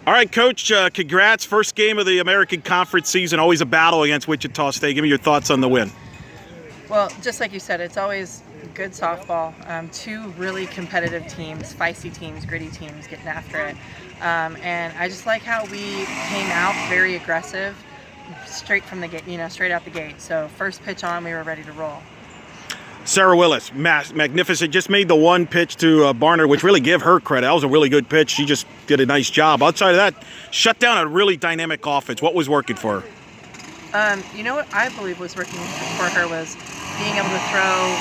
All right, Coach, congrats. First game of the American Conference season. Always a battle against Wichita State. Give me your thoughts on the win. Well, just like you said, it's always good softball. Two really competitive teams, feisty teams, gritty teams getting after it. And I just like how we came out very aggressive, straight from the gate, straight out the gate. So first pitch on, we were ready to roll. Sarah Willis, magnificent. Just made the one pitch to Barnard, which really give her credit. That was a really good pitch. She just did a nice job. Outside of that, shut down a really dynamic offense. What was working for her? What I believe was working for her was being able to throw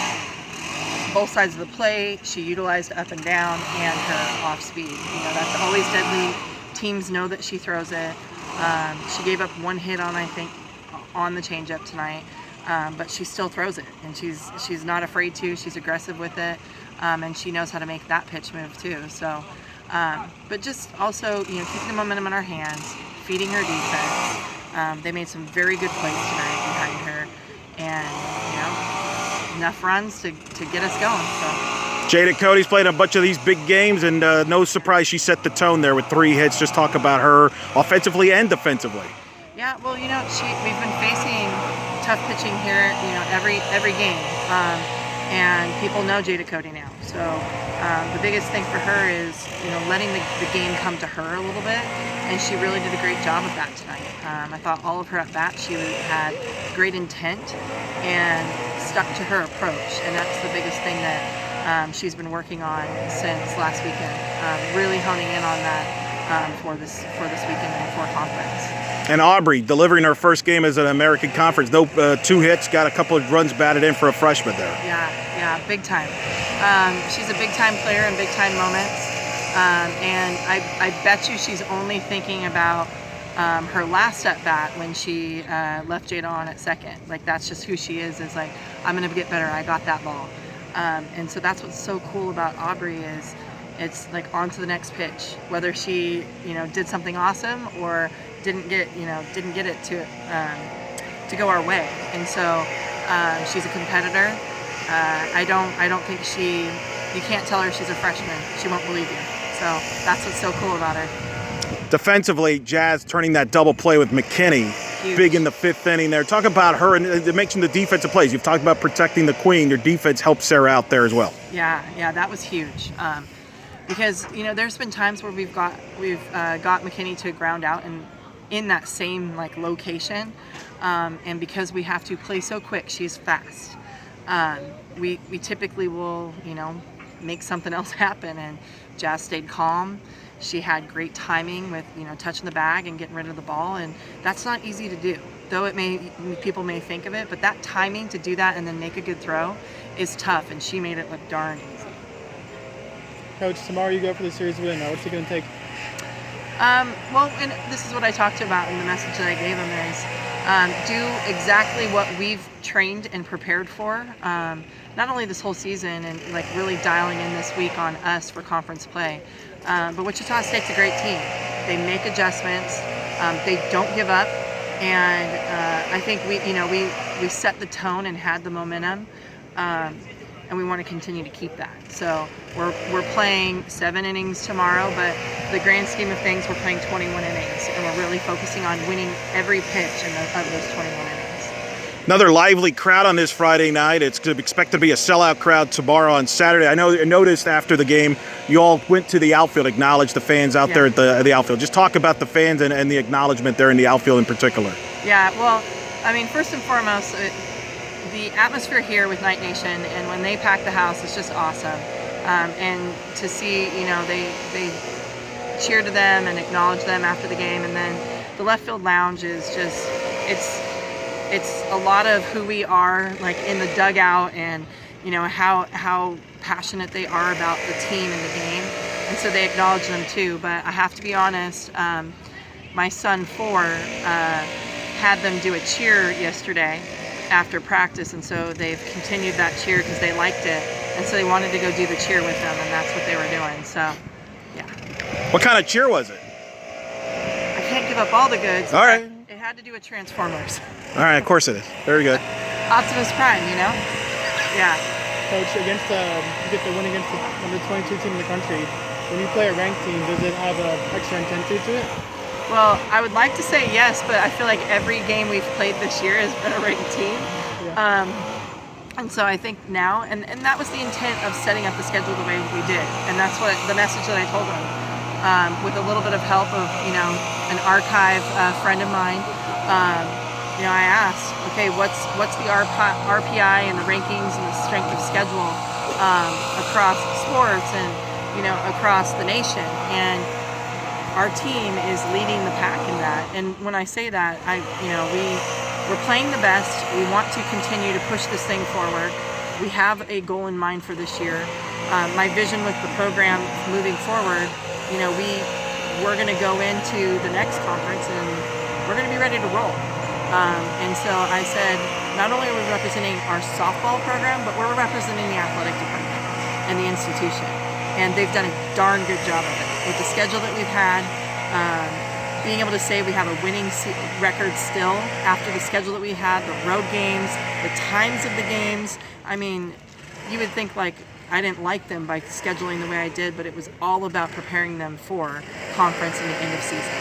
both sides of the plate. She utilized up and down and her off speed. That's always deadly. Teams know that she throws it. She gave up one hit on the changeup tonight. But she still throws it, and she's not afraid to. She's aggressive with it, and she knows how to make that pitch move too. So, but just also, keeping the momentum in our hands, feeding her defense. They made some very good plays tonight behind her, and enough runs to get us going. So. Jada Cody's played a bunch of these big games, and no surprise she set the tone there with 3 hits. Just talk about her offensively and defensively. Yeah, well, we've been facing tough pitching here, every game, and people know Jada Cody now. So the biggest thing for her is, letting the game come to her a little bit, and she really did a great job of that tonight. I thought all of her at bat, she had great intent and stuck to her approach, and that's the biggest thing that she's been working on since last weekend. Really honing in on that for this weekend and for conference. And Aubrey delivering her first game as an American Conference. No 2 hits, got a couple of runs batted in for a freshman there. Yeah, big time. She's a big time player in big time moments. And I bet you she's only thinking about her last at bat when she left Jada on at second. Like, that's just who she is like, I'm going to get better. I got that ball. And so that's what's so cool about Aubrey is it's like on to the next pitch. Whether she, did something awesome or didn't get it to go our way. And so she's a competitor. I don't think you can't tell her she's a freshman. She won't believe you. So that's what's so cool about her. Defensively, Jazz turning that double play with McKinney. Huge. Big in the 5th inning there. Talk about her and making the defensive plays. You've talked about protecting the queen. Your defense helped Sarah out there as well. Yeah, that was huge. Because there's been times where we've got McKinney to ground out and in that same location, and because we have to play so quick, she's fast. We typically will make something else happen, and Jazz stayed calm. She had great timing with touching the bag and getting rid of the ball, and that's not easy to do. Though people may think of it, but that timing to do that and then make a good throw is tough, and she made it look darn easy. Coach, tomorrow you go for the series win. What's it going to take? Well, and this is what I talked about in the message that I gave them is do exactly what we've trained and prepared for, not only this whole season and really dialing in this week on us for conference play, but Wichita State's a great team. They make adjustments, they don't give up, and I think we set the tone and had the momentum. And we want to continue to keep that. So we're playing 7 innings tomorrow, but the grand scheme of things, we're playing 21 innings, and we're really focusing on winning every pitch of those 21 innings. Another lively crowd on this Friday night. It's expected to be a sellout crowd tomorrow on Saturday. I noticed after the game, you all went to the outfield, acknowledged the fans out there at the outfield. Just talk about the fans and the acknowledgement there in the outfield in particular. Yeah, well, first and foremost, the atmosphere here with Night Nation, and when they pack the house, it's just awesome. And to see, they cheer to them and acknowledge them after the game. And then the left field lounge is just, it's a lot of who we are, in the dugout, and how passionate they are about the team and the game. And so they acknowledge them too. But I have to be honest, my son 4 had them do a cheer yesterday after practice, and so they've continued that cheer because they liked it, and so they wanted to go do the cheer with them, and that's what they were doing. So yeah. What kind of cheer was it? I can't give up all the goods. All right. It had to do with Transformers. All right, of course it is. Very good. Optimus Prime, Yeah. Coach, you get the win against the number 22 team in the country. when you play a ranked team, does it have an extra intensity to it? Well, I would like to say yes, but I feel like every game we've played this year has been a ranked team. Yeah. And so I think now, and that was the intent of setting up the schedule the way we did, and that's what the message that I told them. With a little bit of help of an archive friend of mine, I asked, okay, what's the RPI and the rankings and the strength of schedule across sports and across the nation, and our team is leading the pack in that. And when I say that, we're playing the best. We want to continue to push this thing forward. We have a goal in mind for this year. My vision with the program moving forward, we're going to go into the next conference and we're going to be ready to roll. And so I said, not only are we representing our softball program, but we're representing the athletic department and the institution. And they've done a darn good job of it. With the schedule that we've had, being able to say we have a winning record still after the schedule that we had, the road games, the times of the games. I mean, you would think like I didn't like them by scheduling the way I did, but it was all about preparing them for conference and the end of season.